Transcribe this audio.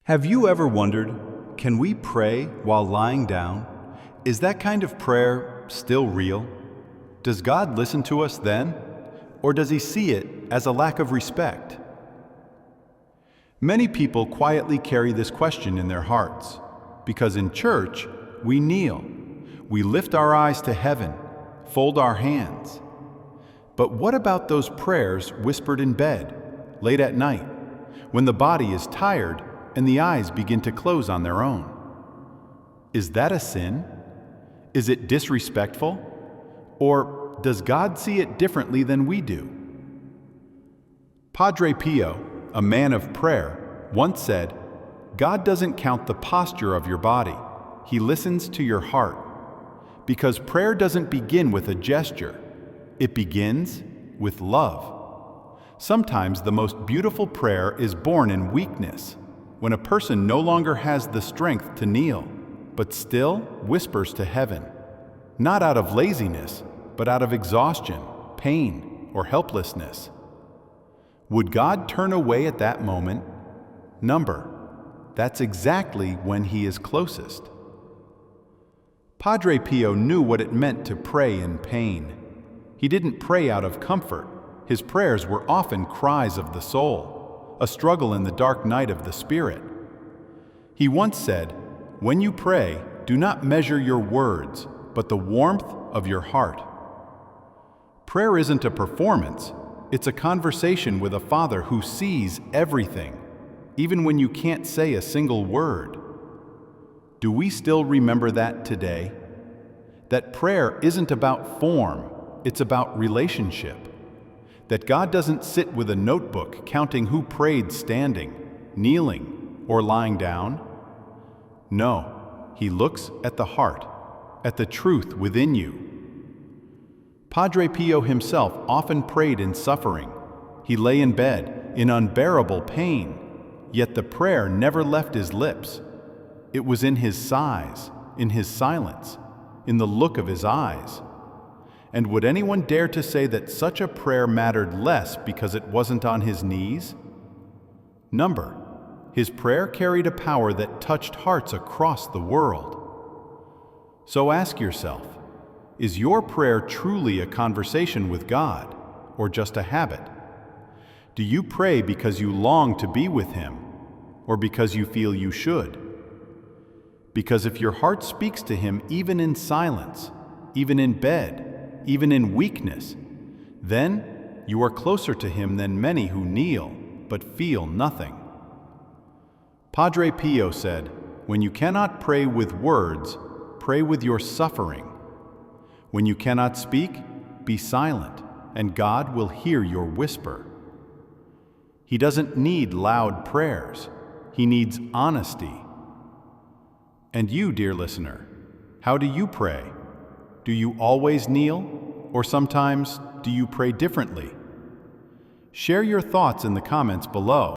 Have you ever wondered, can we pray while lying down? Is that kind of prayer still real? Does God listen to us then? Or does he see it as a lack of respect? Many people quietly carry this question in their hearts, because in church, we kneel. We lift our eyes to heaven, fold our hands. But what about those prayers whispered in bed, late at night, when the body is tired and the eyes begin to close on their own? Is that a sin? Is it disrespectful? Or does God see it differently than we do? Padre Pio, a man of prayer, once said, "God doesn't count the posture of your body, he listens to your heart." Because prayer doesn't begin with a gesture, it begins with love. Sometimes the most beautiful prayer is born in weakness, when a person no longer has the strength to kneel, but still whispers to heaven, not out of laziness, but out of exhaustion, pain, or helplessness. Would God turn away at that moment? That's exactly when he is closest. Padre Pio knew what it meant to pray in pain. He didn't pray out of comfort. His prayers were often cries of the soul, a struggle in the dark night of the spirit. He once said, "When you pray, do not measure your words, but the warmth of your heart." Prayer isn't a performance, it's a conversation with a Father who sees everything, even when you can't say a single word. Do we still remember that today? That prayer isn't about form, it's about relationship. That God doesn't sit with a notebook counting who prayed standing, kneeling, or lying down. No, he looks at the heart, at the truth within you. Padre Pio himself often prayed in suffering. He lay in bed, in unbearable pain, yet the prayer never left his lips. It was in his sighs, in his silence, in the look of his eyes. And would anyone dare to say that such a prayer mattered less because it wasn't on his knees? His prayer carried a power that touched hearts across the world. So ask yourself, is your prayer truly a conversation with God, or just a habit? Do you pray because you long to be with him, or because you feel you should? Because if your heart speaks to him even in silence, even in bed, even in weakness, then you are closer to him than many who kneel but feel nothing. Padre Pio said, "When you cannot pray with words, pray with your suffering. When you cannot speak, be silent, and God will hear your whisper." He doesn't need loud prayers, he needs honesty. And you, dear listener, how do you pray? Do you always kneel, or sometimes do you pray differently? Share your thoughts in the comments below.